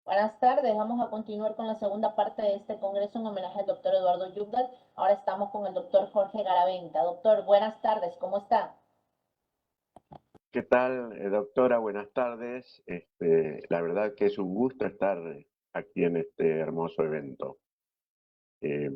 Buenas tardes, vamos a continuar con la segunda parte de este congreso en homenaje al doctor Eduardo Yugdal. Ahora estamos con el doctor Jorge Garaventa. Doctor, buenas tardes, ¿cómo está? ¿Qué tal, doctora? Buenas tardes. La verdad que es un gusto estar aquí en este hermoso evento. Eh,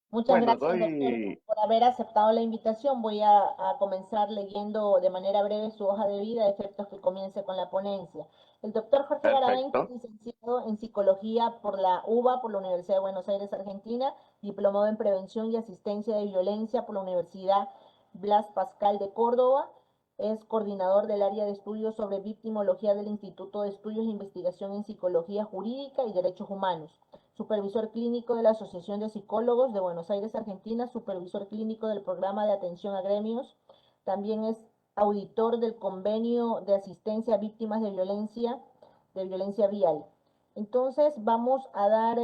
Muchas bueno, gracias, doctor, doy por haber aceptado la invitación. Voy a comenzar leyendo de manera breve su hoja de vida, a efectos que comience con la ponencia. El doctor Jorge Garaventa es perfecto. licenciado en psicología por la UBA, por la Universidad de Buenos Aires, Argentina, diplomado en prevención y asistencia de violencia por la Universidad Blas Pascal de Córdoba. Es coordinador del área de estudios sobre victimología del Instituto de Estudios e Investigación en Psicología Jurídica y Derechos Humanos, supervisor clínico de la Asociación de Psicólogos de Buenos Aires, Argentina, supervisor clínico del programa de atención a gremios. También es auditor del convenio de asistencia a víctimas de violencia vial. Entonces vamos a dar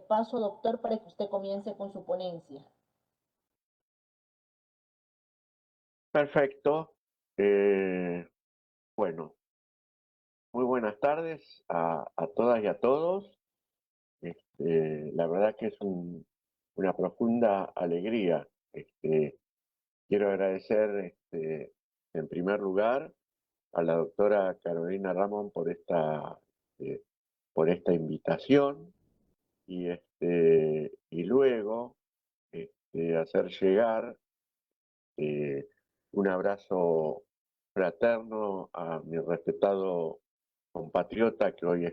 paso, doctor, para que usted comience con su ponencia. Perfecto. Bueno, muy buenas tardes a todas y a todos. La verdad que es una profunda alegría. Quiero agradecer, en primer lugar, a la doctora Carolina Ramón eh, por esta invitación y luego hacer llegar eh, un abrazo fraterno a mi respetado compatriota que hoy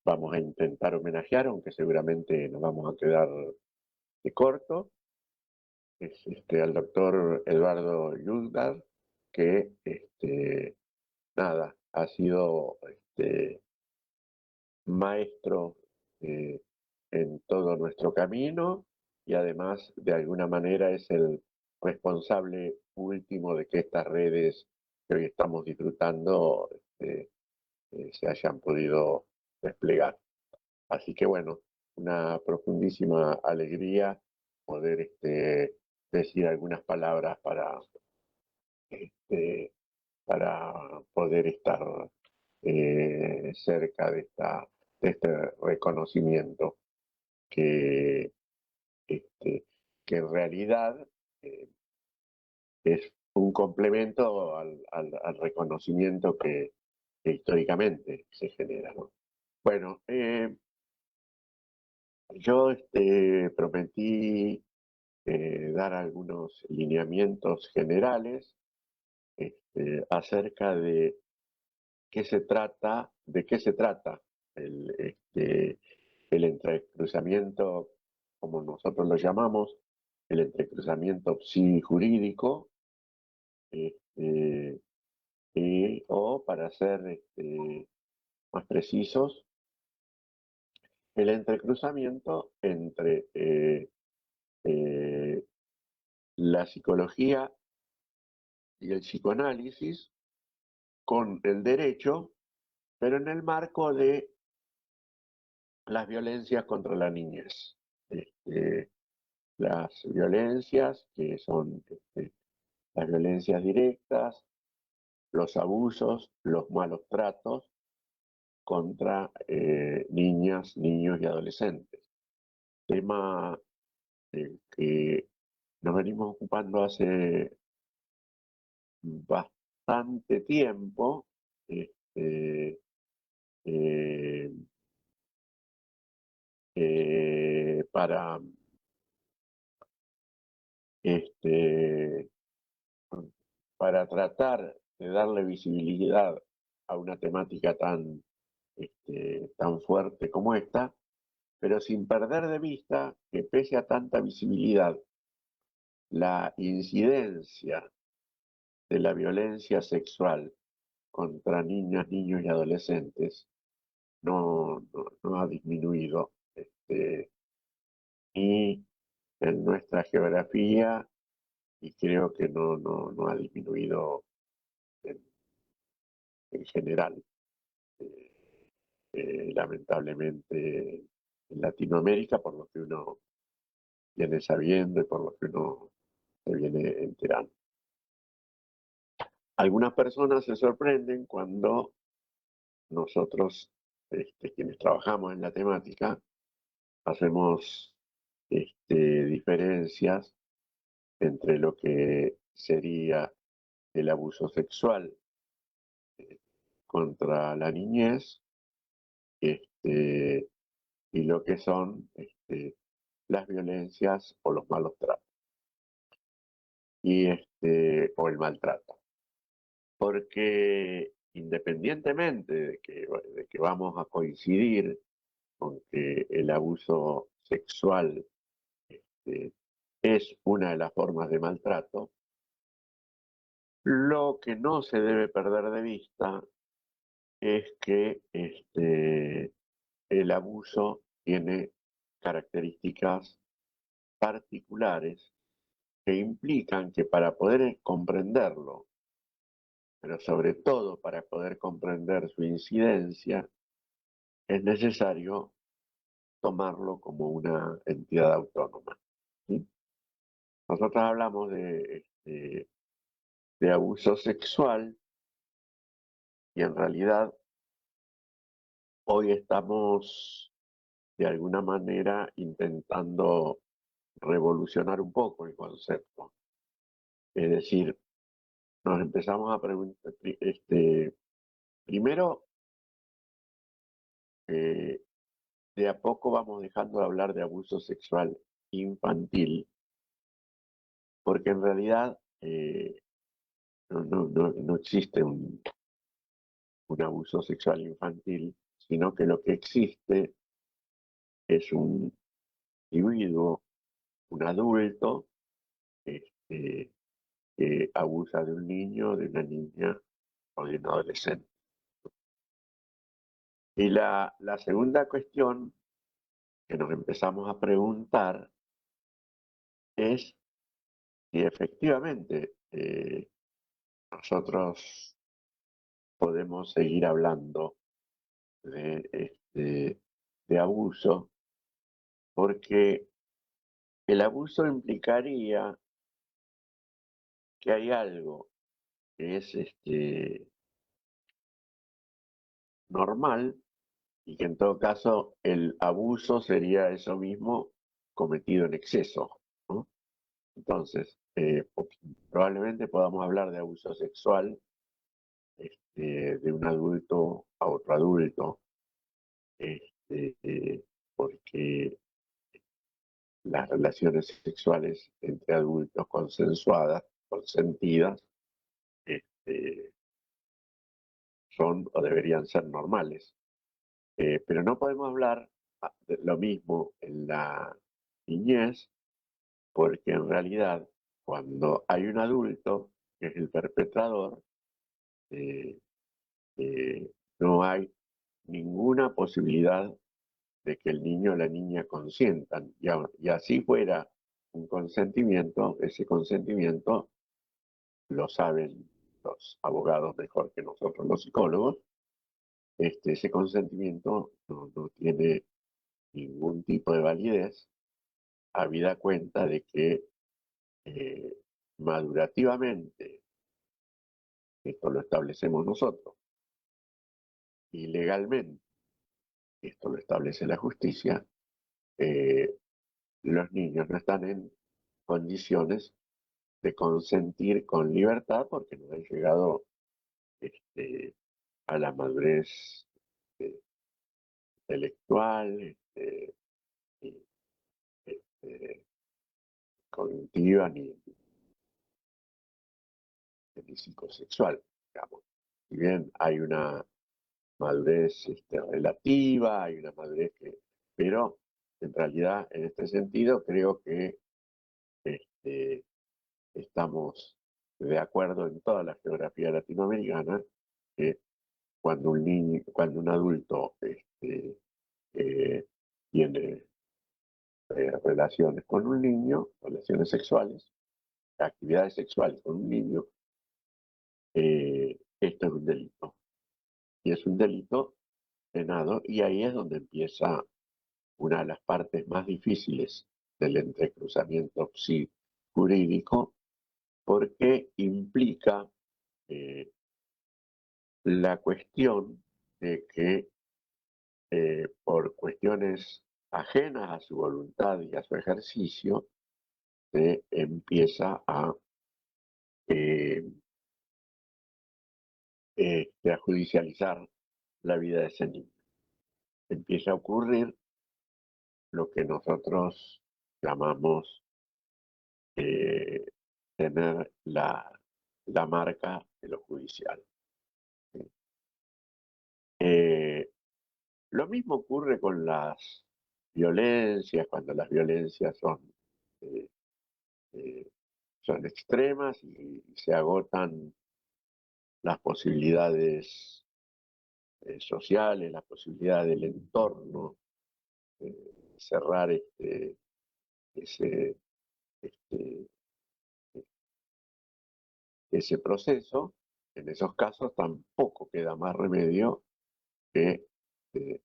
vamos a intentar homenajear, aunque seguramente nos vamos a quedar de corto, es al doctor Eduardo Yulgar, que nada, ha sido maestro eh, en todo nuestro camino y además de alguna manera es el responsable último de que estas redes que hoy estamos disfrutando se hayan podido desplegar. Así que bueno, una profundísima alegría poder decir algunas palabras este, para poder estar cerca de este reconocimiento que, este, que en realidad eh, es un complemento al reconocimiento que históricamente se genera, ¿no? Bueno, yo prometí dar algunos lineamientos generales acerca de de qué se trata el, este, el entrecruzamiento, como nosotros lo llamamos, el entrecruzamiento psijurídico, este, o para ser más precisos, el entrecruzamiento entre eh, la psicología y el psicoanálisis con el derecho, pero en el marco de las violencias contra la niñez. Este, las violencias que son las violencias directas, los abusos, los malos tratos contra niñas, niños y adolescentes. Tema que nos venimos ocupando hace bastante tiempo, este, eh, para este, para tratar de darle visibilidad a una temática tan fuerte como esta, pero sin perder de vista que pese a tanta visibilidad, la incidencia de la violencia sexual contra niñas, niños y adolescentes no ha disminuido. Y en nuestra geografía, y creo que no ha disminuido en, en general. Eh, Lamentablemente en Latinoamérica, por lo que uno viene sabiendo y por lo que uno se viene enterando. Algunas personas se sorprenden cuando nosotros, quienes trabajamos en la temática, hacemos diferencias entre lo que sería el abuso sexual contra la niñez, este, y lo que son las violencias o los malos tratos o el maltrato. Porque independientemente de que vamos a coincidir con que el abuso sexual eh, es una de las formas de maltrato, lo que no se debe perder de vista es que el abuso tiene características particulares que implican que para poder comprenderlo, pero sobre todo para poder comprender su incidencia, es necesario tomarlo como una entidad autónoma. ¿Sí? Nosotros hablamos de abuso sexual y en realidad hoy estamos de alguna manera intentando revolucionar un poco el concepto. Es decir, nos empezamos a preguntar, primero, eh, de a poco vamos dejando de hablar de abuso sexual infantil, porque en realidad no existe un abuso sexual infantil, sino que lo que existe es un individuo, un adulto, este, que abusa de un niño, de una niña o de un adolescente. Y la segunda cuestión que nos empezamos a preguntar es si efectivamente nosotros podemos seguir hablando de abuso, porque el abuso implicaría que hay algo que es normal y que en todo caso el abuso sería eso mismo cometido en exceso, ¿no? Entonces, probablemente podamos hablar de abuso sexual de un adulto a otro adulto, porque las relaciones sexuales entre adultos consensuadas, consentidas, este, son o deberían ser normales. Pero no podemos hablar de lo mismo en la niñez, porque en realidad cuando hay un adulto que es el perpetrador, eh, no hay ninguna posibilidad de que el niño o la niña consientan. Y así fuera un consentimiento, ese consentimiento lo saben los abogados mejor que nosotros los psicólogos, ese consentimiento no tiene ningún tipo de validez, habida cuenta de que eh, madurativamente, esto lo establecemos nosotros, y legalmente, esto lo establece la justicia, eh, los niños no están en condiciones de consentir con libertad porque no han llegado a la madurez eh, intelectual, ni, este, cognitiva, ni psicosexual, digamos. Si bien hay una madurez relativa, hay una madurez que, pero en realidad en este sentido creo que este, estamos de acuerdo en toda la geografía latinoamericana que cuando un adulto eh, tiene relaciones con un niño, relaciones sexuales, actividades sexuales con un niño, esto es un delito. Y es un delito penado y ahí es donde empieza una de las partes más difíciles del entrecruzamiento jurídico porque implica la cuestión de que por cuestiones ajenas a su voluntad y a su ejercicio, se empieza eh, a judicializar la vida de ese niño. Empieza a ocurrir lo que nosotros llamamos tener la marca de lo judicial. Lo mismo ocurre con las violencias, cuando las violencias eh, eh, son extremas y se agotan las posibilidades sociales, las posibilidades del entorno, cerrar ese, este, ese proceso. En esos casos tampoco queda más remedio que eh,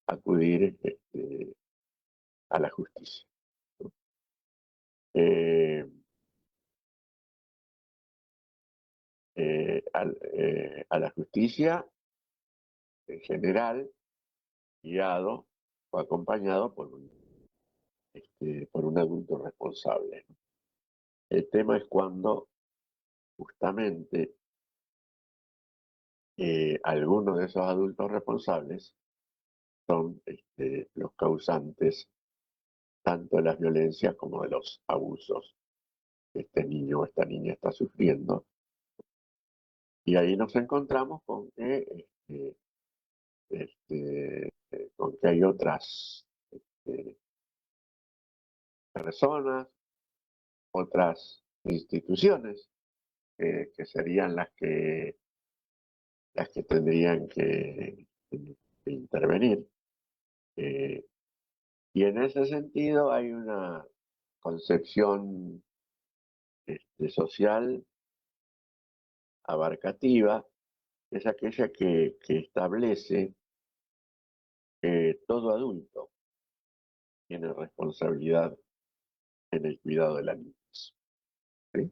acudir a la justicia, ¿no? Eh, a la justicia en general, guiado o acompañado por un adulto responsable. El tema es cuando justamente algunos de esos adultos responsables son los causantes tanto de las violencias como de los abusos que este niño o esta niña está sufriendo. Y ahí nos encontramos con que hay otras eh, personas, otras instituciones que serían las que tendrían que intervenir. Eh, y en ese sentido hay una concepción social abarcativa, es aquella que establece que todo adulto tiene responsabilidad en el cuidado de la niñez, ¿sí?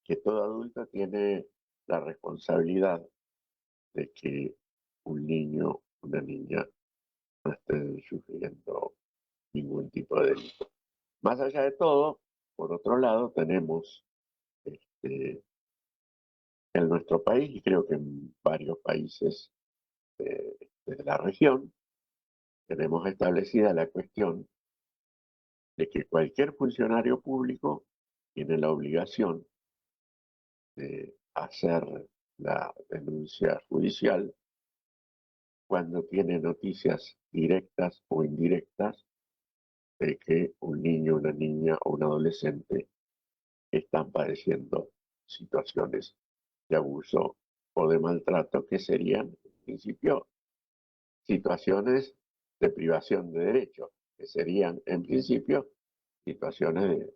Que todo adulto tiene la responsabilidad de que un niño, una niña no estén sufriendo ningún tipo de delito. Más allá de todo, por otro lado, tenemos este, en nuestro país, y creo que en varios países de la región, tenemos establecida la cuestión de que cualquier funcionario público tiene la obligación de hacer la denuncia judicial cuando tiene noticias directas o indirectas de que un niño, una niña o un adolescente están padeciendo situaciones de abuso o de maltrato que serían, en principio, situaciones de privación de derechos, que serían, en principio, situaciones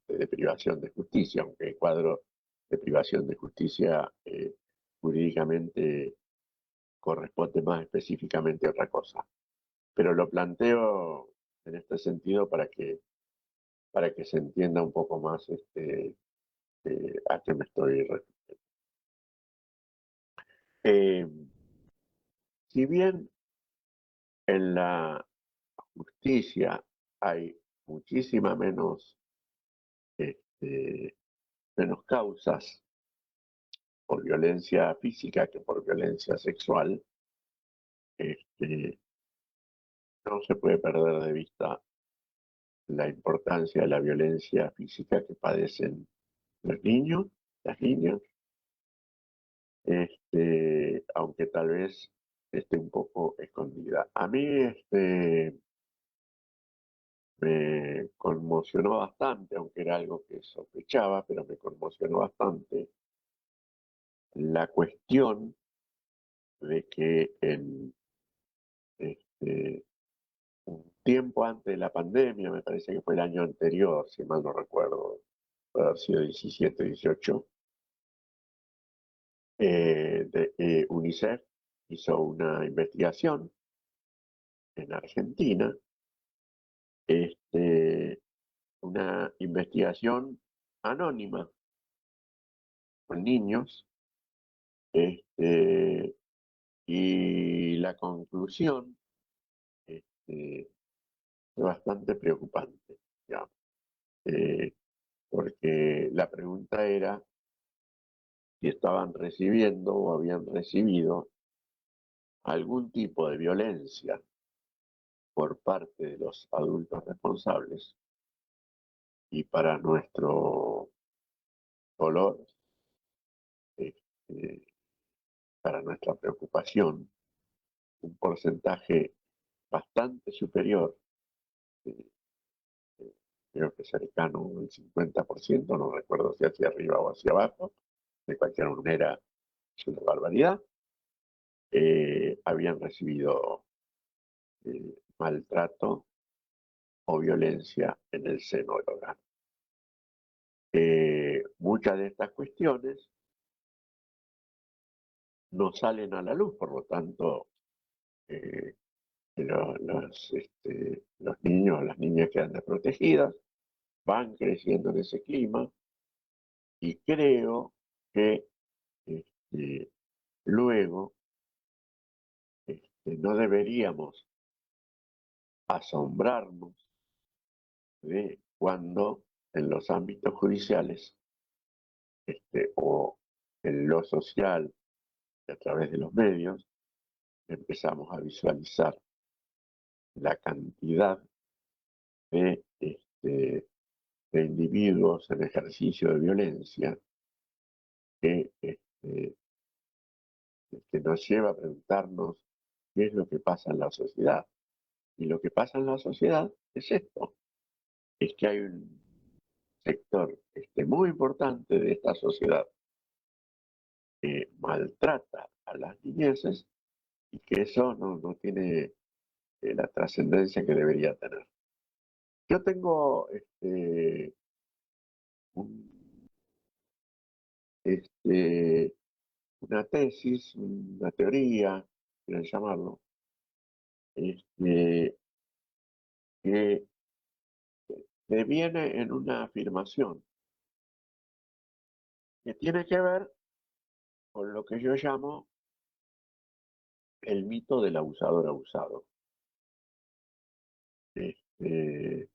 de privación de justicia, aunque el cuadro de privación de justicia jurídicamente corresponde más específicamente a otra cosa. Pero lo planteo en este sentido para que se entienda un poco más a qué me estoy refiriendo. Eh, si bien en la justicia hay muchísima este, menos causas por violencia física que por violencia sexual, este, no se puede perder de vista la importancia de la violencia física que padecen los niños, las niñas, aunque tal vez esté un poco escondida. A mí me conmocionó bastante, aunque era algo que sospechaba, pero me conmocionó bastante la cuestión de que este, un tiempo antes de la pandemia, me parece que fue el año anterior, si mal no recuerdo, puede haber sido 17, 18, UNICEF hizo una investigación en Argentina, este, una investigación anónima con niños Y la conclusión fue bastante preocupante, digamos, porque la pregunta era si estaban recibiendo o habían recibido algún tipo de violencia por parte de los adultos responsables, y para nuestro dolor, este, para nuestra preocupación, un porcentaje bastante superior, eh, eh, creo que cercano al 50%, no recuerdo si hacia arriba o hacia abajo, de cualquier manera es una barbaridad, habían recibido maltrato o violencia en el seno del hogar. Muchas de estas cuestiones no salen a la luz, por lo tanto, eh, los niños, las niñas quedan desprotegidas, van creciendo en ese clima, y creo que este, luego no deberíamos asombrarnos de cuando en los ámbitos judiciales o en lo social, a través de los medios, empezamos a visualizar la cantidad de individuos en ejercicio de violencia que nos lleva a preguntarnos qué es lo que pasa en la sociedad. Y lo que pasa en la sociedad es esto, es que hay un sector muy importante de esta sociedad que maltrata a las niñeces, y que eso no tiene la trascendencia que debería tener. Yo tengo un, este, una tesis, una teoría, quieren llamarlo, este, que deviene en una afirmación que tiene que ver con lo que yo llamo el mito del abusador abusado. Este,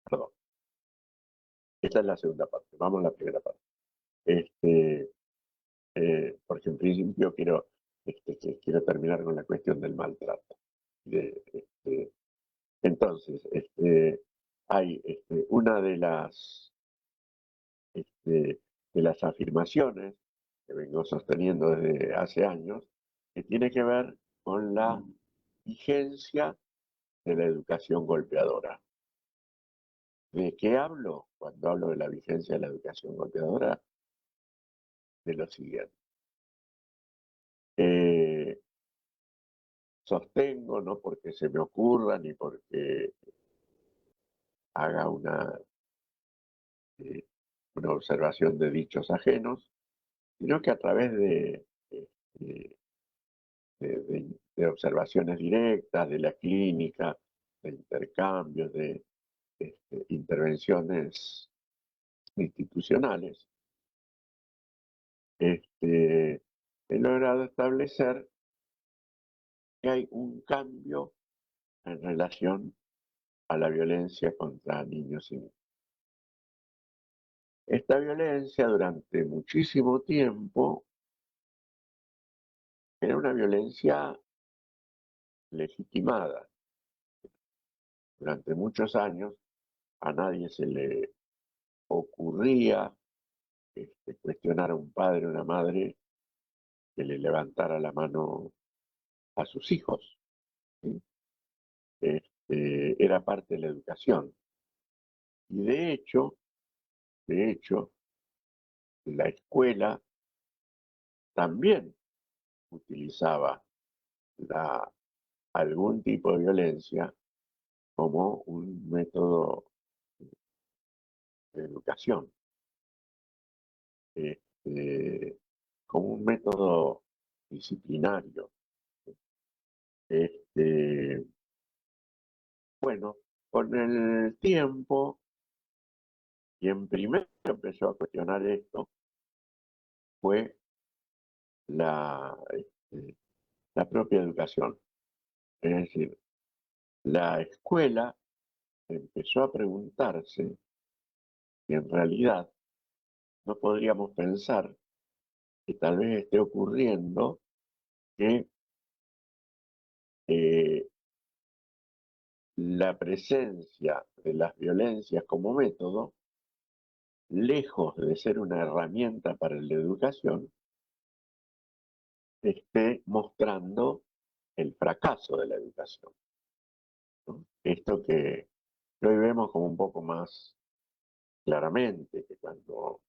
Perdón, esta es la segunda parte, vamos a la primera parte. Porque en principio quiero terminar con la cuestión del maltrato. Entonces, hay una de las afirmaciones que vengo sosteniendo desde hace años, que tiene que ver con la vigencia de la educación golpeadora. ¿De qué hablo cuando hablo de la vigencia de la educación golpeadora? De lo siguiente. Sostengo, no porque se me ocurra ni porque haga una observación de dichos ajenos, sino que a través de, de observaciones directas de la clínica, de intercambios, de intervenciones institucionales, he logrado establecer que hay un cambio en relación a la violencia contra niños y niñas. Esta violencia durante muchísimo tiempo era una violencia legitimada. Durante muchos años a nadie se le ocurría cuestionar a un padre o una madre que le levantara la mano a sus hijos, ¿sí? Era parte de la educación. Y de hecho, la escuela también utilizaba algún tipo de violencia como un método de educación, como un método disciplinario. Este, bueno, con el tiempo, quien primero empezó a cuestionar esto fue la, la propia educación. Es decir, la escuela empezó a preguntarse si en realidad no podríamos pensar que tal vez esté ocurriendo que eh, la presencia de las violencias como método, lejos de ser una herramienta para la educación, esté mostrando el fracaso de la educación, ¿no? Esto que hoy vemos como un poco más claramente, que cuando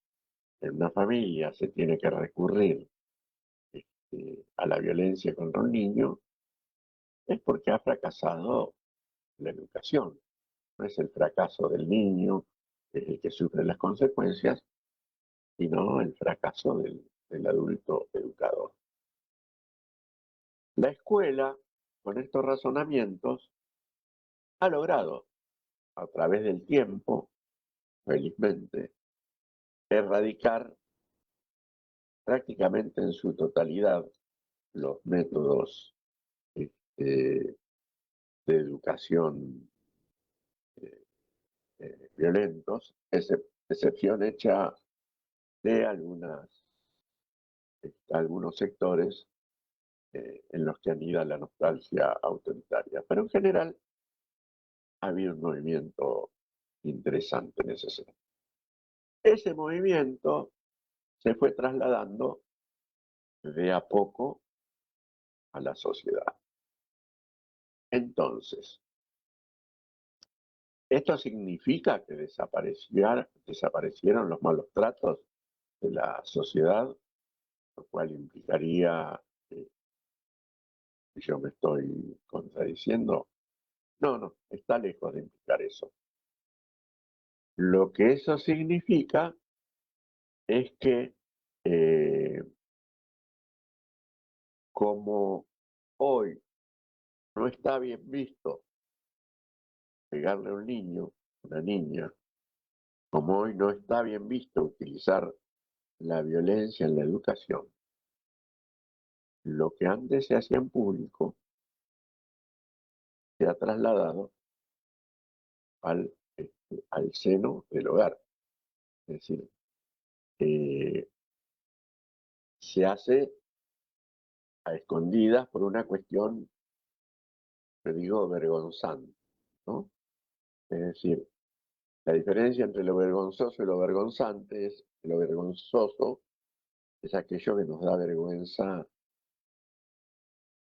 en una familia se tiene que recurrir a la violencia contra un niño, es porque ha fracasado la educación. No es el fracaso del niño el que sufre las consecuencias, sino el fracaso del adulto educador. La escuela, con estos razonamientos, ha logrado, a través del tiempo, felizmente, erradicar prácticamente en su totalidad los métodos este, de educación violentos, excepción hecha de algunos sectores en los que anida la nostalgia autoritaria. Pero en general ha habido un movimiento interesante en ese sentido. Ese movimiento se fue trasladando de a poco a la sociedad. Entonces, ¿esto significa que desaparecieron los malos tratos de la sociedad? Lo cual implicaría que yo me estoy contradiciendo. No, no, está lejos de implicar eso. Lo que eso significa es que como hoy no está bien visto pegarle a un niño, una niña, como hoy no está bien visto utilizar la violencia en la educación, lo que antes se hacía en público se ha trasladado al seno del hogar. Es decir, eh, se hace a escondidas por una cuestión, yo digo, vergonzante, ¿no? Es decir, la diferencia entre lo vergonzoso y lo vergonzante es que lo vergonzoso es aquello que nos da vergüenza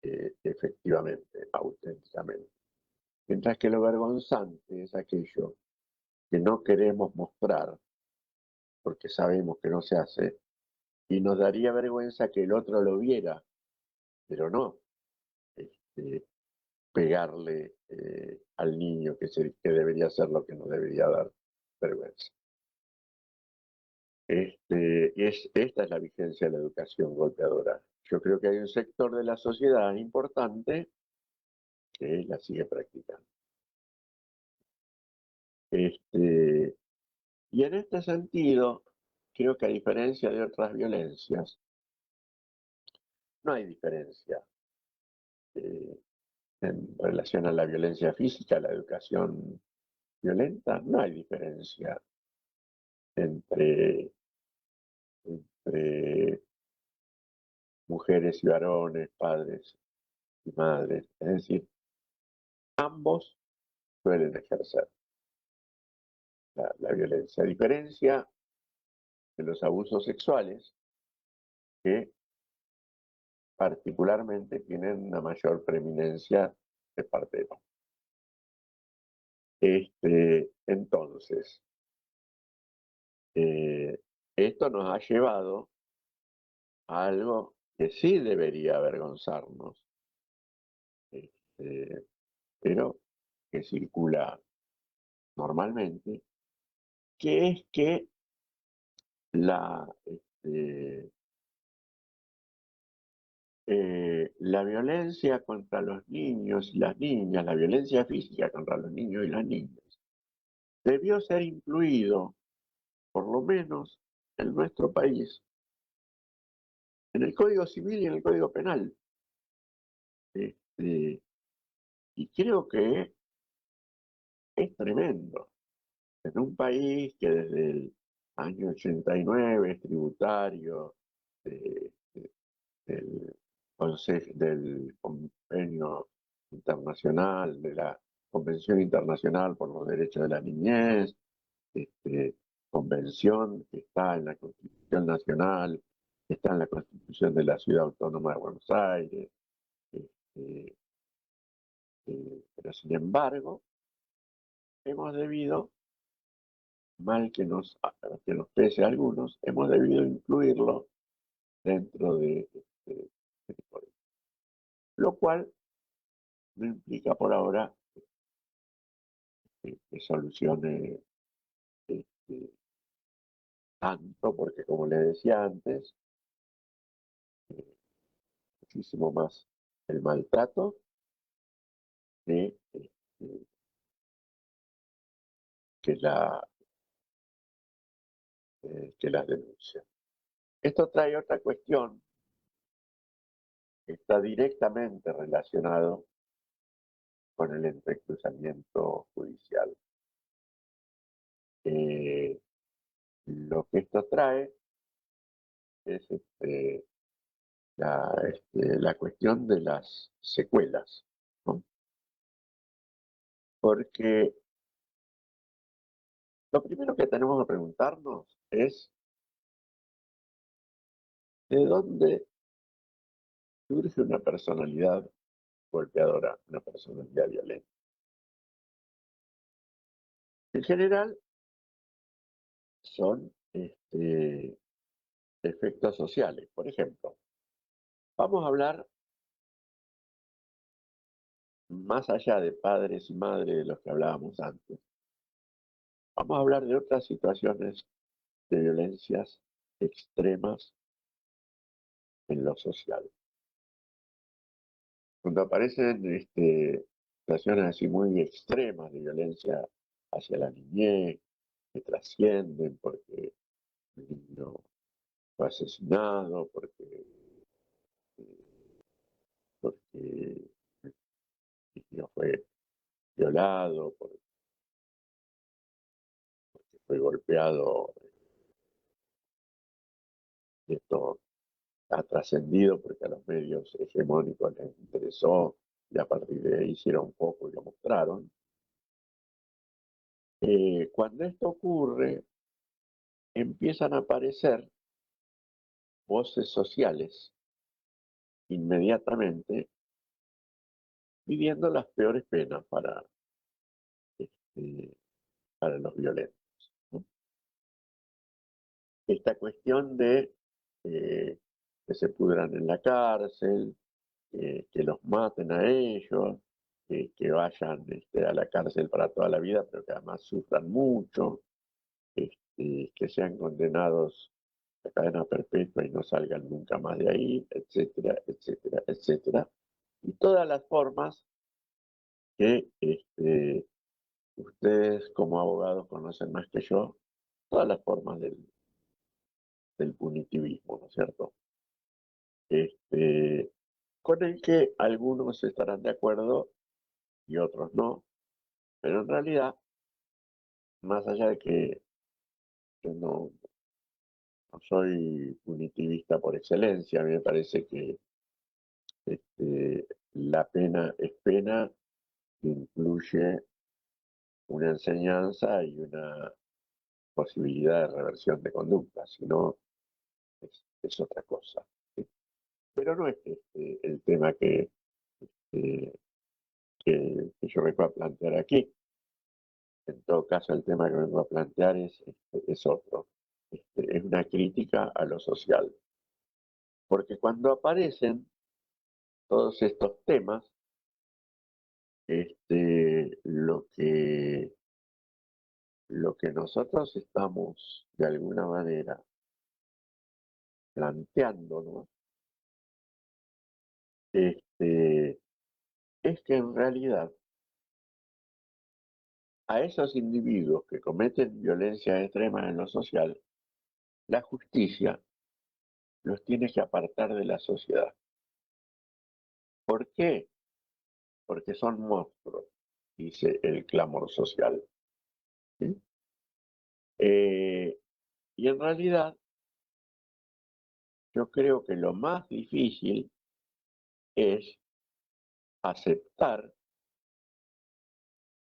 efectivamente, auténticamente. Mientras que lo vergonzante es aquello que no queremos mostrar porque sabemos que no se hace y nos daría vergüenza que el otro lo viera, pero no este, pegarle al niño que debería ser lo que nos debería dar vergüenza. Esta es la vigencia de la educación golpeadora. Yo creo que hay un sector de la sociedad importante que la sigue practicando. Y en este sentido, creo que a diferencia de otras violencias, no hay diferencia en relación a la violencia física, la educación violenta, no hay diferencia entre, entre mujeres y varones, padres y madres. Es decir, ambos suelen ejercer la violencia, a diferencia de los abusos sexuales, que particularmente tienen una mayor preeminencia de parte de los. Entonces, esto nos ha llevado a algo que sí debería avergonzarnos, este, pero que circula normalmente, que es que la, la violencia contra los niños y las niñas, la violencia física contra los niños y las niñas, debió ser incluido, por lo menos en nuestro país, en el Código Civil y en el Código Penal. Y creo que es tremendo. En un país que desde el año 89 es tributario del Consejo, del Convenio Internacional, de la Convención Internacional por los Derechos de la Niñez, este, convención que está en la Constitución Nacional, que está en la Constitución de la Ciudad Autónoma de Buenos Aires, este, pero sin embargo, hemos debido, mal que nos pese a algunos, hemos debido incluirlo dentro de este código. Lo cual no implica por ahora que solucione este, tanto, porque como le decía antes, eh, muchísimo más el maltrato que, que, la, que las denuncias. Esto trae otra cuestión que está directamente relacionado con el entrecruzamiento judicial. Lo que esto trae es la cuestión de las secuelas, ¿no? Porque lo primero que tenemos que preguntarnos es ¿de dónde surge una personalidad golpeadora, una personalidad violenta? En general son efectos sociales. Por ejemplo, vamos a hablar más allá de padres y madres de los que hablábamos antes. Vamos a hablar de otras situaciones de violencias extremas en lo social. Cuando aparecen situaciones así muy extremas de violencia hacia la niñez, que trascienden porque el niño fue asesinado, porque el niño fue violado, porque fue golpeado, y esto ha trascendido porque a los medios hegemónicos les interesó y a partir de ahí hicieron poco y lo mostraron. Cuando esto ocurre, empiezan a aparecer voces sociales inmediatamente pidiendo las peores penas este, para los violentos, ¿no? Esta cuestión de que se pudran en la cárcel, que los maten a ellos, que vayan a la cárcel para toda la vida, pero que además sufran mucho, que sean condenados a cadena perpetua y no salgan nunca más de ahí, etcétera, etcétera, etcétera. Y todas las formas que ustedes como abogados conocen más que yo, todas las formas del punitivismo, ¿no es cierto? Este, con el que algunos estarán de acuerdo y otros no, pero en realidad, más allá de que yo no soy punitivista por excelencia, a mí me parece que la pena es pena, incluye una enseñanza y una posibilidad de reversión de conducta, si no es otra cosa, ¿sí? Pero no es el tema eh, que yo vengo a plantear aquí. En todo caso, el tema que vengo a plantear es otro. Es una crítica a lo social. Porque cuando aparecen todos estos temas, lo que nosotros estamos de alguna manera planteándonos este, es que en realidad a esos individuos que cometen violencia extrema en lo social, la justicia los tiene que apartar de la sociedad. ¿Por qué? Porque son monstruos, dice el clamor social. ¿Sí? Y en realidad, yo creo que lo más difícil es aceptar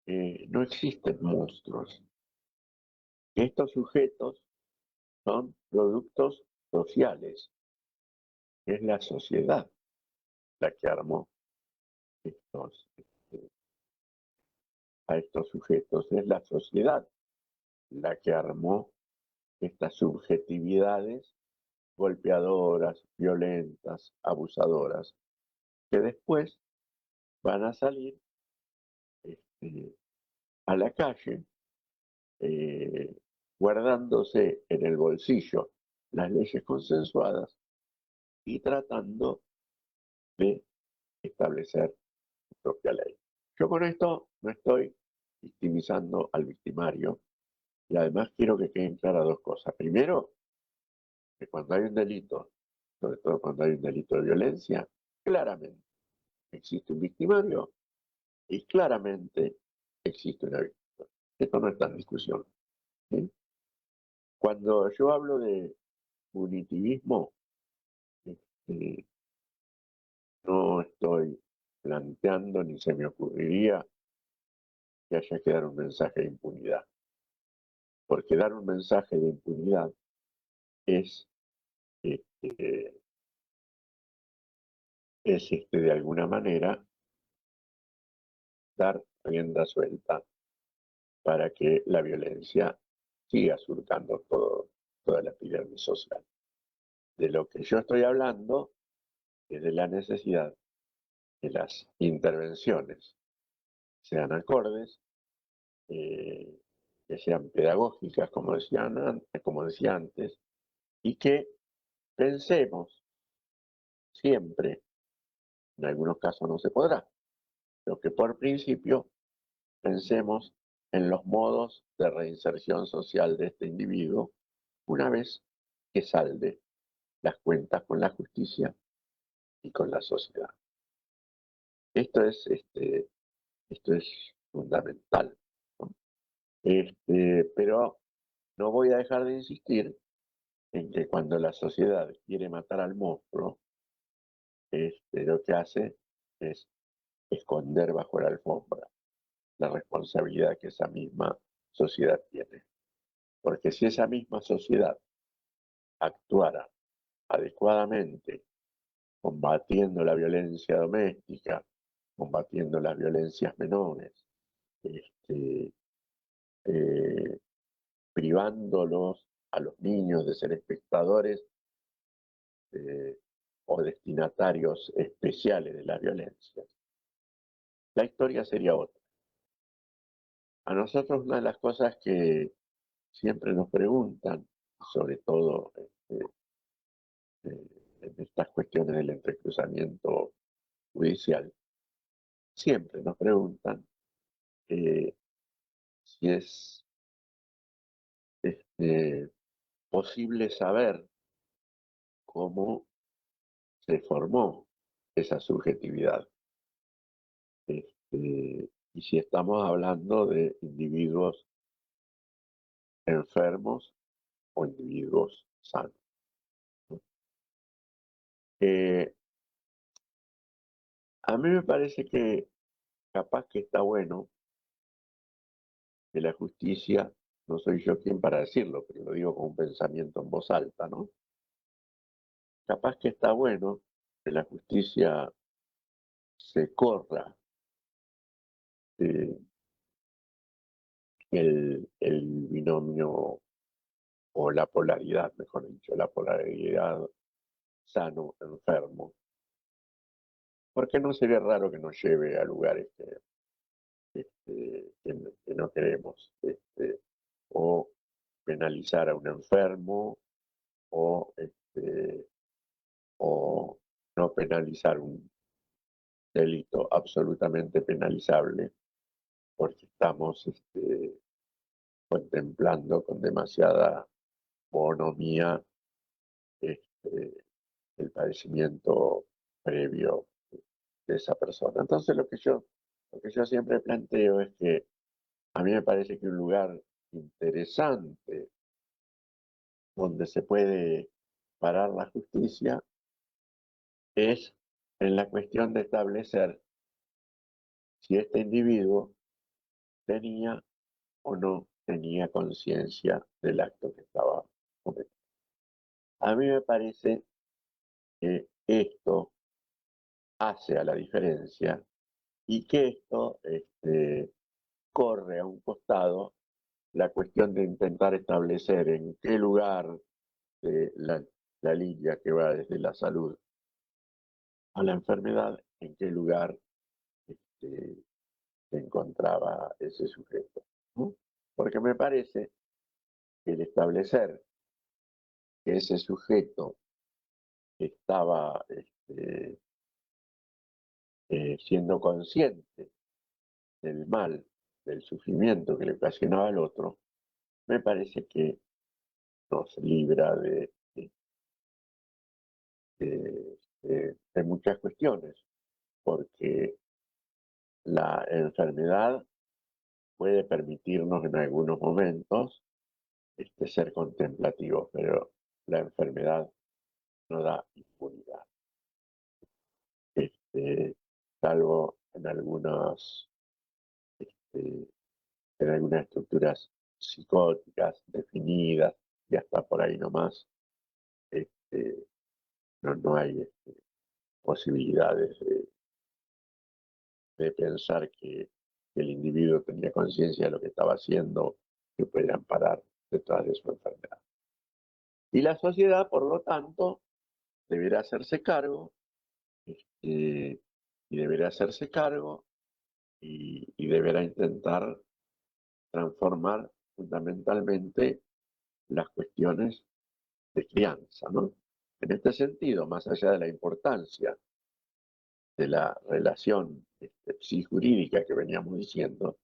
que no existen monstruos, que estos sujetos son productos sociales, que es la sociedad la que armó estos, a estos sujetos, es la sociedad la que armó estas subjetividades golpeadoras, violentas, abusadoras, que después van a salir este, a la calle eh, guardándose en el bolsillo las leyes consensuadas y tratando de establecer su propia ley. Yo con esto no estoy victimizando al victimario y además quiero que queden claras dos cosas. Primero, que cuando hay un delito, sobre todo cuando hay un delito de violencia, claramente existe un victimario y claramente existe una víctima. Esto no está en discusión. ¿Sí? Cuando yo hablo de punitivismo, este, no estoy planteando ni se me ocurriría que haya que dar un mensaje de impunidad, porque dar un mensaje de impunidad es, este, de alguna manera dar rienda suelta para que la violencia siga surcando toda la epidermis social. De lo que yo estoy hablando es de la necesidad que las intervenciones sean acordes, que sean pedagógicas, como decía antes, y que pensemos siempre, en algunos casos no se podrá, pero que por principio pensemos en los modos de reinserción social de este individuo una vez que salde las cuentas con la justicia y con la sociedad. Esto es, esto es fundamental, ¿no? Pero no voy a dejar de insistir en que cuando la sociedad quiere matar al monstruo, lo que hace es esconder bajo la alfombra la responsabilidad que esa misma sociedad tiene. Porque si esa misma sociedad actuara adecuadamente, combatiendo la violencia doméstica, combatiendo las violencias menores, este, eh, privándolos a los niños de ser espectadores o destinatarios especiales de las violencias, la historia sería otra. A nosotros una de las cosas que siempre nos preguntan, sobre todo en estas cuestiones del entrecruzamiento judicial, siempre nos preguntan si es posible saber cómo se formó esa subjetividad. Y si estamos hablando de individuos enfermos o individuos sanos. ¿No? A mí me parece que capaz que está bueno que la justicia, no soy yo quien para decirlo, pero lo digo con un pensamiento en voz alta, ¿no? Capaz que está bueno que la justicia se corra eh, el binomio o la polaridad, mejor dicho, la polaridad sano-enfermo, porque no sería raro que nos lleve a lugares que no queremos, o penalizar a un enfermo, o, o no penalizar un delito absolutamente penalizable, porque estamos contemplando con demasiada bonomía el padecimiento previo de esa persona. Entonces lo que yo siempre planteo es que a mí me parece que un lugar interesante donde se puede parar la justicia es en la cuestión de establecer si este individuo tenía o no tenía conciencia del acto que estaba cometiendo. A mí me parece que esto hace a la diferencia y que esto corre a un costado la cuestión de intentar establecer en qué lugar de la línea que va desde la salud a la enfermedad, en qué lugar este, se encontraba ese sujeto, ¿no? Porque me parece que el establecer que ese sujeto estaba siendo consciente del mal, del sufrimiento que le ocasionaba al otro, me parece que nos libra de muchas cuestiones, porque la enfermedad puede permitirnos en algunos momentos ser contemplativos, pero la enfermedad no da impunidad. Este, salvo este, en algunas estructuras psicóticas definidas y hasta por ahí nomás, este, no hay posibilidades de pensar que el individuo tenía conciencia de lo que estaba haciendo, que pudieran parar detrás de su enfermedad. Y la sociedad, por lo tanto, deberá hacerse cargo, y deberá hacerse cargo y deberá intentar transformar fundamentalmente las cuestiones de crianza, ¿no? En este sentido, más allá de la importancia de la relación psijurídica que veníamos diciendo,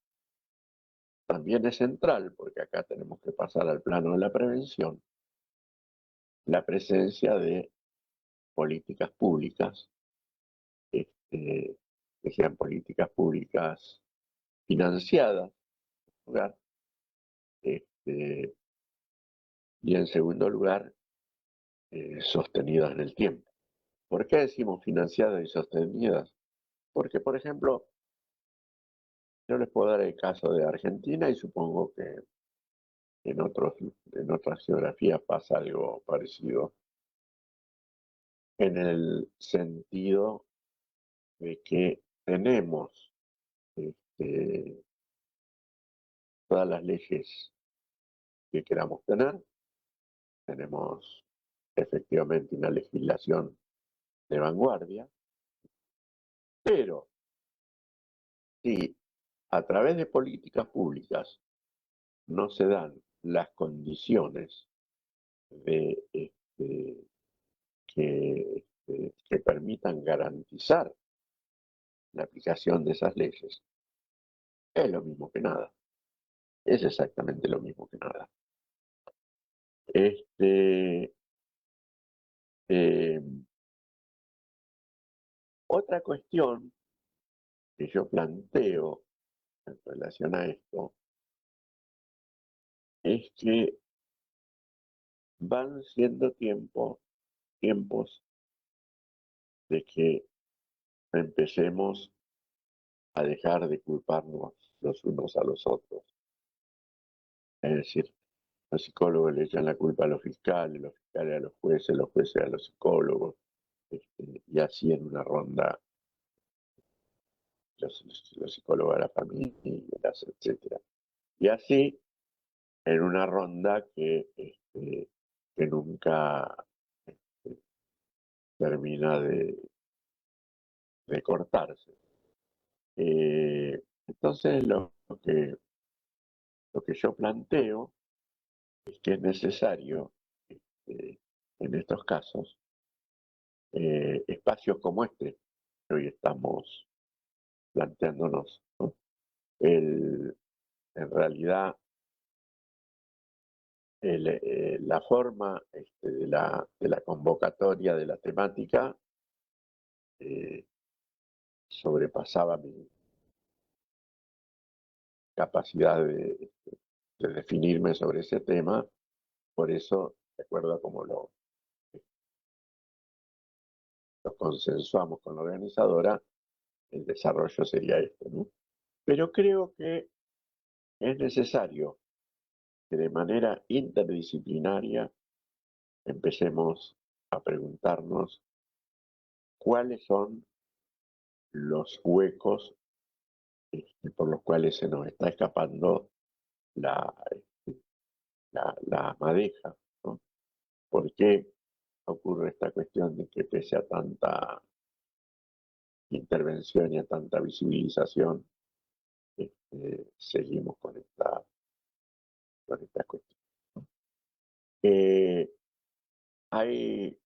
también es central, porque acá tenemos que pasar al plano de la prevención, la presencia de políticas públicas, que sean políticas públicas financiadas, ¿verdad? Este, y en segundo lugar, sostenidas en el tiempo. ¿Por qué decimos financiadas y sostenidas? Porque, por ejemplo, yo les puedo dar el caso de Argentina y supongo que en otras geografías pasa algo parecido, en el sentido de que tenemos este, todas las leyes que queramos tener, tenemos efectivamente una legislación de vanguardia, pero si a través de políticas públicas no se dan las condiciones de, que permitan garantizar la aplicación de esas leyes, es lo mismo que nada, es exactamente lo mismo que nada. Este, eh, Otra cuestión que yo planteo en relación a esto es que van siendo tiempos de que empecemos a dejar de culparnos los unos a los otros. Es decir, los psicólogos le echan la culpa a los fiscales a los jueces a los psicólogos, y así en una ronda los psicólogos a la familia, etcétera. Y así en una ronda que nunca este, termina de cortarse. Entonces lo que yo planteo es que es necesario en estos casos espacios como este que hoy estamos planteándonos, ¿no? En realidad la forma de la convocatoria de la temática eh, sobrepasaba mi capacidad de definirme sobre ese tema, por eso, de acuerdo a cómo lo consensuamos con la organizadora, el desarrollo sería este, ¿no? Pero creo que es necesario que de manera interdisciplinaria empecemos a preguntarnos cuáles son los huecos por los cuales se nos está escapando la, la madeja, ¿no? ¿Por qué ocurre esta cuestión de que pese a tanta intervención y a tanta visibilización, seguimos con esta cuestión? Eh, hay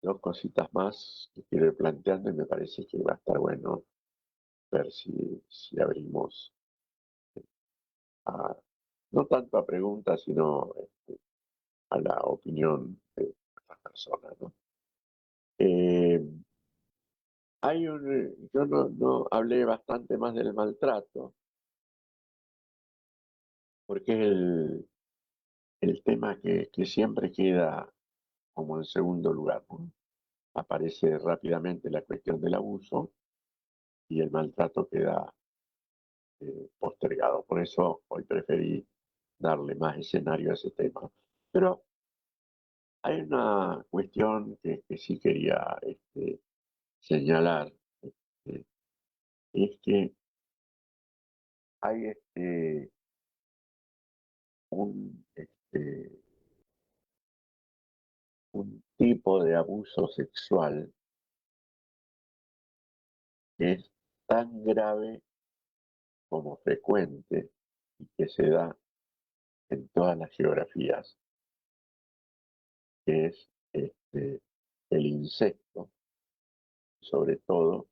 dos cositas más que quiero ir planteando y me parece que va a estar bueno ver si abrimos a, no tanto a preguntas, sino a la opinión de otras personas, ¿no? Eh, yo no hablé bastante más del maltrato, porque es el tema que siempre queda como en segundo lugar, ¿no? Aparece rápidamente la cuestión del abuso y el maltrato queda postergado. Por eso hoy preferí darle más escenario a ese tema. Pero hay una cuestión que sí quería señalar, este, es que hay un, un tipo de abuso sexual que es tan grave como frecuente y que se da en todas las geografías, que es el incesto, sobre todo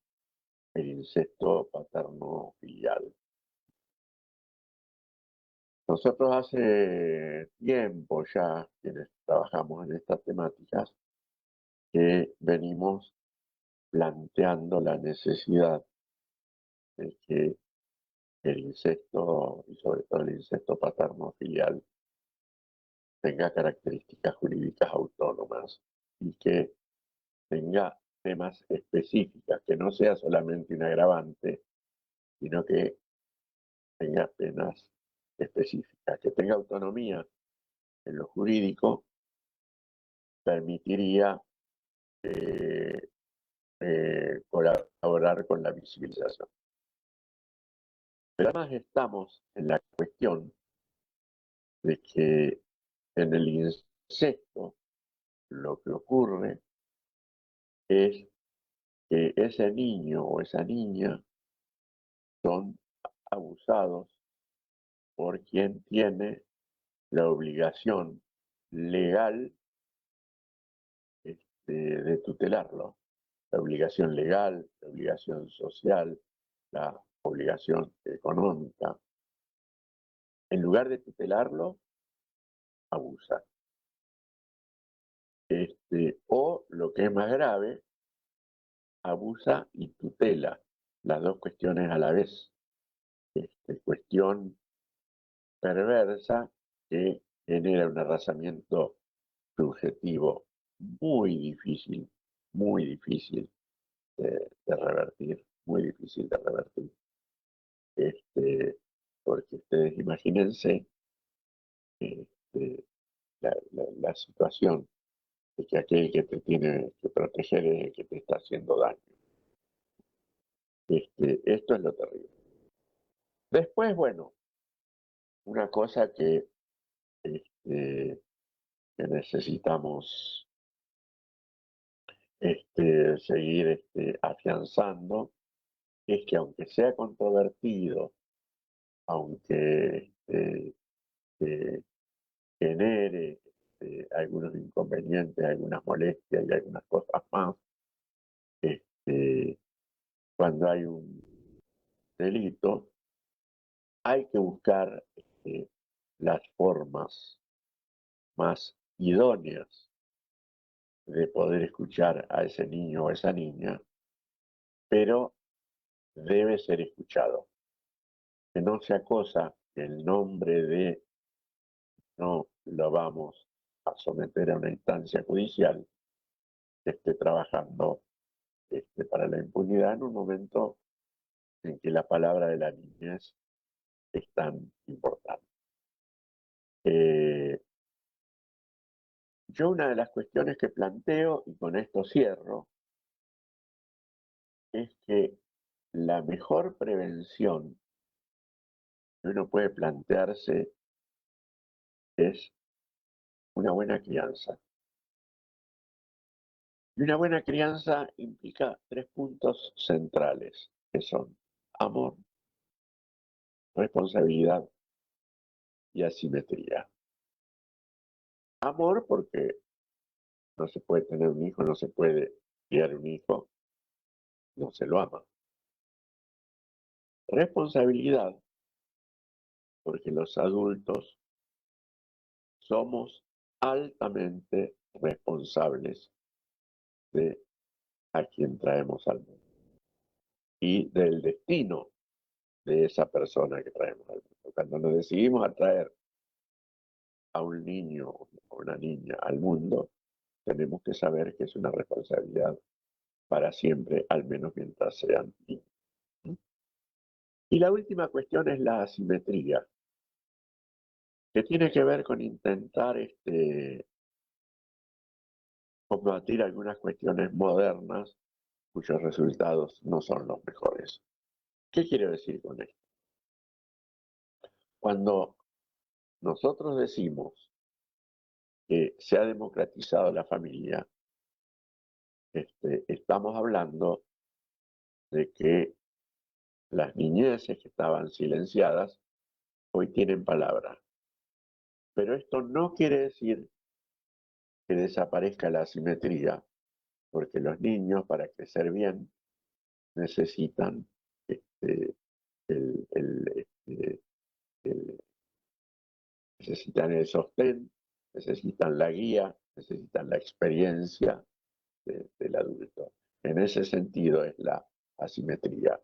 el incesto paterno filial. Nosotros hace tiempo ya, quienes trabajamos en estas temáticas, que venimos planteando la necesidad de que el incesto, y sobre todo el incesto paterno filial, tenga características jurídicas autónomas y que tenga temas específicas, que no sea solamente un agravante, sino que tenga penas específicas, que tenga autonomía en lo jurídico, permitiría colaborar con la visibilización. Pero además estamos en la cuestión de que en el incesto lo que ocurre es que ese niño o esa niña son abusados por quien tiene la obligación legal de tutelarlo. La obligación legal, la obligación social, la obligación económica. En lugar de tutelarlo, abusa. O lo que es más grave, abusa y tutela, las dos cuestiones a la vez. Cuestión perversa que genera un arrasamiento subjetivo muy difícil de revertir, muy difícil de revertir. Porque ustedes imagínense este, la situación de que aquel que te tiene que proteger es el que te está haciendo daño. Esto es lo terrible. Después, bueno, una cosa que necesitamos seguir afianzando es que aunque sea controvertido, aunque eh, genere algunos inconvenientes, algunas molestias y algunas cosas más, este, cuando hay un delito, hay que buscar las formas más idóneas de poder escuchar a ese niño o esa niña, pero debe ser escuchado. Que no sea cosa que el nombre de no lo vamos a someter a una instancia judicial que esté trabajando para la impunidad en un momento en que la palabra de la niñez es tan importante. Yo una de las cuestiones que planteo, y con esto cierro, es que la mejor prevención que uno puede plantearse es una buena crianza. Y una buena crianza implica 3 puntos centrales, que son amor, responsabilidad y asimetría. Amor porque no se puede tener un hijo, no se puede criar un hijo, no se lo ama. Responsabilidad porque los adultos somos altamente responsables de a quien traemos al mundo y del destino de esa persona que traemos al mundo. Cuando nos decidimos a traer a un niño o una niña al mundo, tenemos que saber que es una responsabilidad para siempre, al menos mientras sean niños. Y la última cuestión es la asimetría, que tiene que ver con intentar combatir algunas cuestiones modernas cuyos resultados no son los mejores. ¿Qué quiero decir con esto? Cuando nosotros decimos que se ha democratizado la familia, estamos hablando de que las niñeces que estaban silenciadas hoy tienen palabra. Pero esto no quiere decir que desaparezca la asimetría, porque los niños para crecer bien necesitan este, el- necesitan el sostén, necesitan la guía, necesitan la experiencia del adulto. En ese sentido es la asimetría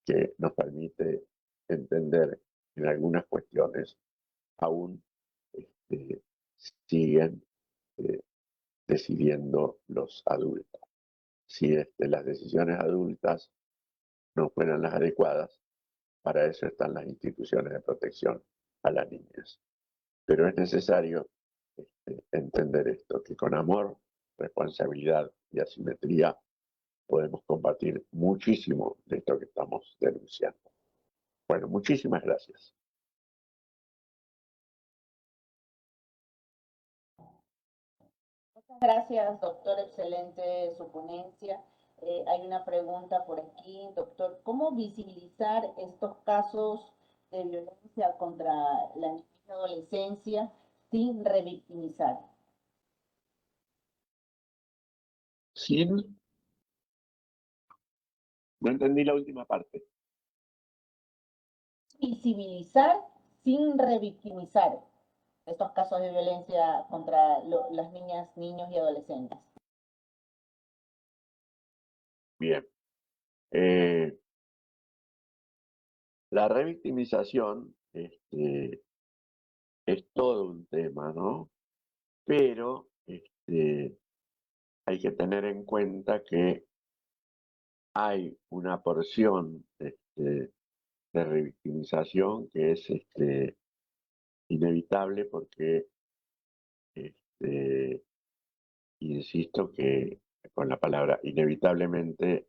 que nos permite entender en algunas cuestiones aún este, siguen eh, decidiendo los adultos. Si las decisiones adultas no fueran las adecuadas, para eso están las instituciones de protección a las niñas. Pero es necesario entender esto, que con amor, responsabilidad y asimetría podemos combatir muchísimo de esto que estamos denunciando. Bueno, muchísimas gracias. Muchas gracias, doctor. Excelente su ponencia. Hay una pregunta por aquí, doctor. ¿Cómo visibilizar estos casos de violencia contra la niñez y adolescencia sin revictimizar? Sin, no entendí la última parte. Visibilizar sin revictimizar estos casos de violencia contra las niñas, niños y adolescentes. Bien. La revictimización es todo un tema, ¿no? Pero hay que tener en cuenta que hay una porción de revictimización que es inevitable porque este, insisto que con la palabra inevitablemente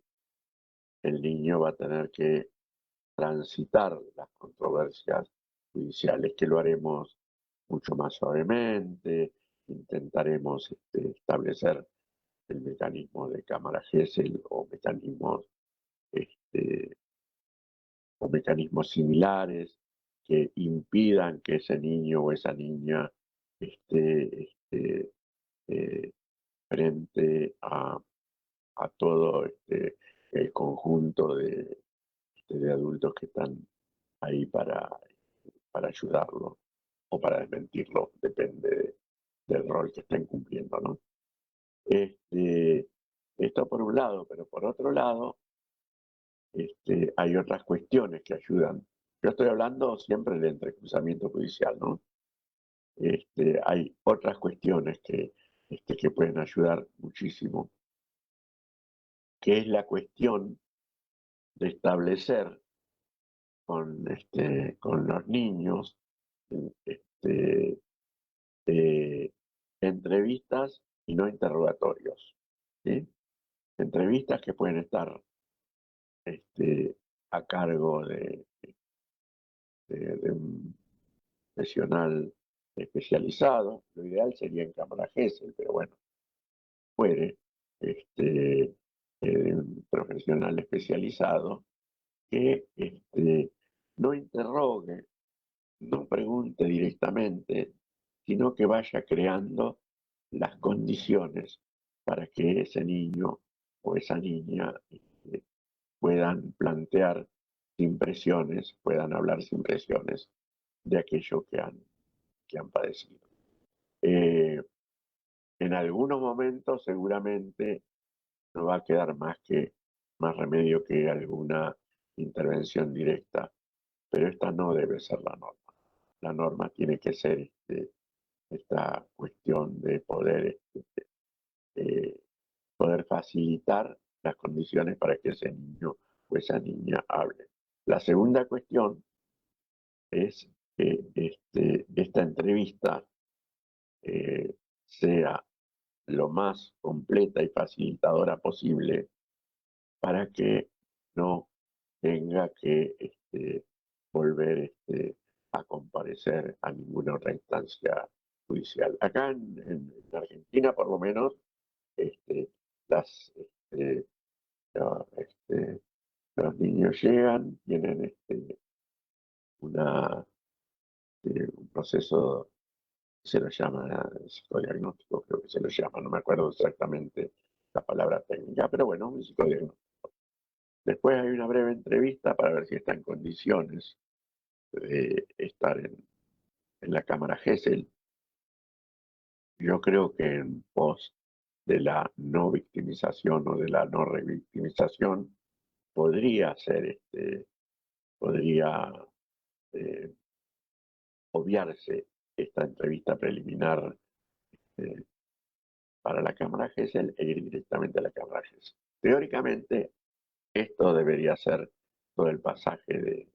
el niño va a tener que transitar las controversias judiciales, que lo haremos mucho más suavemente, intentaremos establecer el mecanismo de cámara Gesell este, o mecanismos similares que impidan que ese niño o esa niña esté eh, frente a todo el conjunto de adultos que están ahí para ayudarlo. o para desmentirlo, depende del rol que estén cumpliendo, ¿no? Esto por un lado, pero por otro lado, hay otras cuestiones que ayudan. Yo estoy hablando siempre del entrecruzamiento judicial, ¿no? Hay otras cuestiones que pueden ayudar muchísimo, que es la cuestión de establecer con los niños este, entrevistas y no interrogatorios, ¿sí? Entrevistas que pueden estar a cargo de un profesional especializado. Lo ideal sería en cámara Gesell, pero bueno, puede, un profesional especializado que no interrogue, no pregunte directamente, sino que vaya creando las condiciones para que ese niño o esa niña puedan plantear sin presiones, puedan hablar sin presiones de aquello que han padecido. En algunos momentos seguramente no va a quedar más remedio que alguna intervención directa, pero esta no debe ser la norma. La norma tiene que ser esta cuestión de poder facilitar las condiciones para que ese niño o esa niña hable. La segunda cuestión es que esta entrevista sea lo más completa y facilitadora posible para que no tenga que volver a comparecer a ninguna otra instancia judicial. Acá en Argentina, por lo menos, este, las, este, no, los niños llegan, tienen una, un proceso, se lo llama psicodiagnóstico, creo que se lo llama, no me acuerdo exactamente la palabra técnica, pero bueno, un psicodiagnóstico. Después hay una breve entrevista para ver si está en condiciones de estar en la cámara Gesell. Yo creo que en pos de la no victimización o de la no revictimización podría ser, podría eh, obviarse esta entrevista preliminar eh, para la cámara Gesell e ir directamente a la cámara Gesell. Teóricamente, esto debería ser todo el pasaje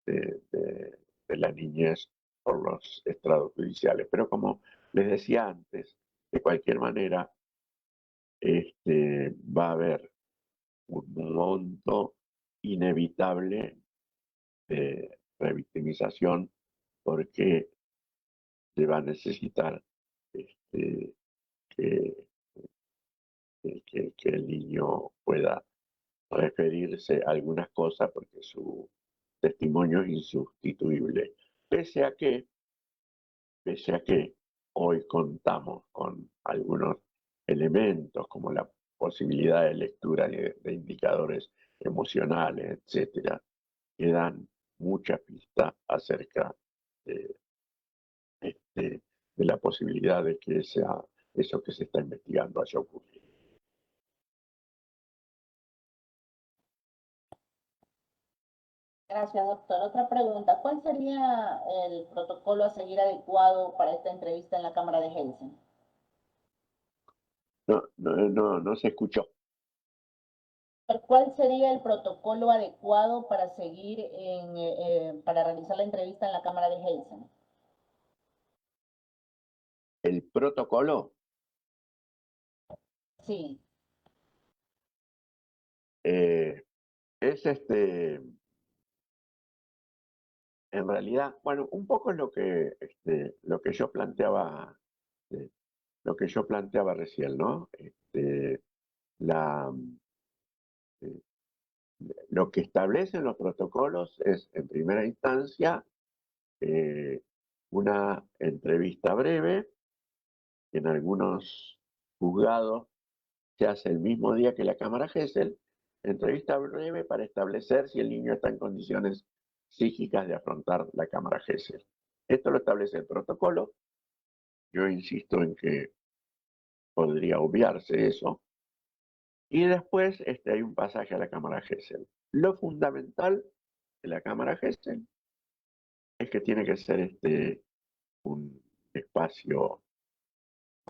de la niñez por los estrados judiciales. Pero como les decía antes, de cualquier manera, va a haber un monto inevitable de revictimización porque se va a necesitar este, que, que el niño pueda referirse a algunas cosas porque su testimonio es insustituible. Pese a que, pese a que hoy contamos con algunos elementos como la posibilidad de lectura de indicadores emocionales, etcétera, que dan mucha pista acerca de, de la posibilidad de que sea eso que se está investigando haya ocurrido. Gracias, doctor. Otra pregunta. ¿Cuál sería el protocolo a seguir adecuado para esta entrevista en la Cámara de Helsinki? No se escuchó. ¿Cuál sería el protocolo adecuado para seguir para realizar la entrevista en la Cámara de Helsinki? El protocolo Sí, es en realidad, bueno, un poco lo que yo planteaba, eh, lo que yo planteaba recién, ¿no? La, eh, lo que establecen los protocolos es, en primera instancia, eh, una entrevista breve, que en algunos juzgados se hace el mismo día que la Cámara Gesell, entrevista breve para establecer si el niño está en condiciones psíquicas de afrontar la Cámara Gesell. Esto lo establece el protocolo. Yo insisto en que podría obviarse eso. Y después hay un pasaje a la cámara Gesell. Lo fundamental de la cámara Gesell es que tiene que ser un espacio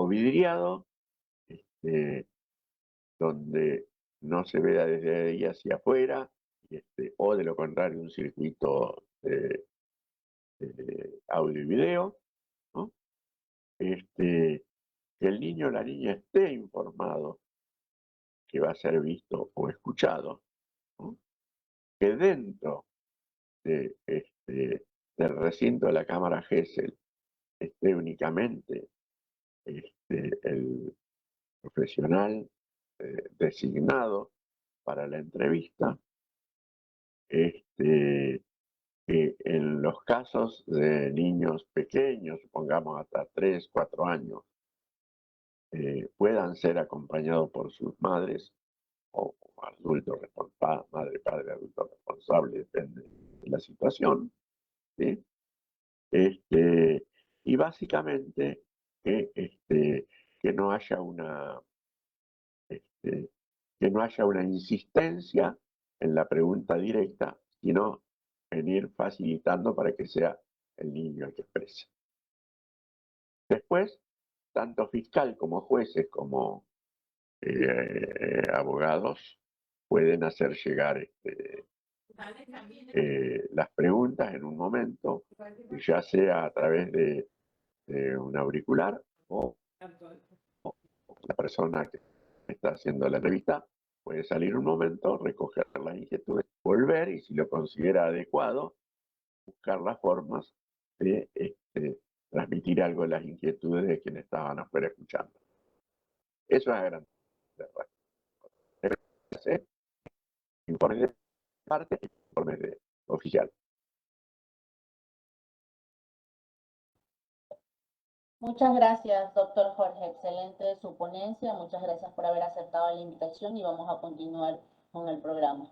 vidriado, donde no se vea desde ahí hacia afuera, o de lo contrario un circuito de audio y video, ¿no? Que el niño o la niña esté informado que va a ser visto o escuchado, ¿no? Que dentro del recinto de la cámara Gesell esté únicamente el profesional designado para la entrevista, que en los casos de niños pequeños, supongamos hasta 3, 4 años, puedan ser acompañados por sus madres o adultos responsables, madre, padre, adulto responsable, depende de la situación, ¿sí? Y básicamente que no haya que no haya una insistencia en la pregunta directa, sino en ir facilitando para que sea el niño el que exprese. Después, tanto fiscal como jueces como abogados pueden hacer llegar las preguntas en un momento, ya sea a través de un auricular o la persona que está haciendo la entrevista puede salir un momento, recoger las inquietudes, volver y si lo considera adecuado, buscar las formas de transmitir algo de las inquietudes de quienes estaban afuera escuchando. Eso es a gran rasgos. Informes de parte, informes de oficial. Muchas gracias, doctor Jorge. Excelente su ponencia. Muchas gracias por haber aceptado la invitación y vamos a continuar con el programa.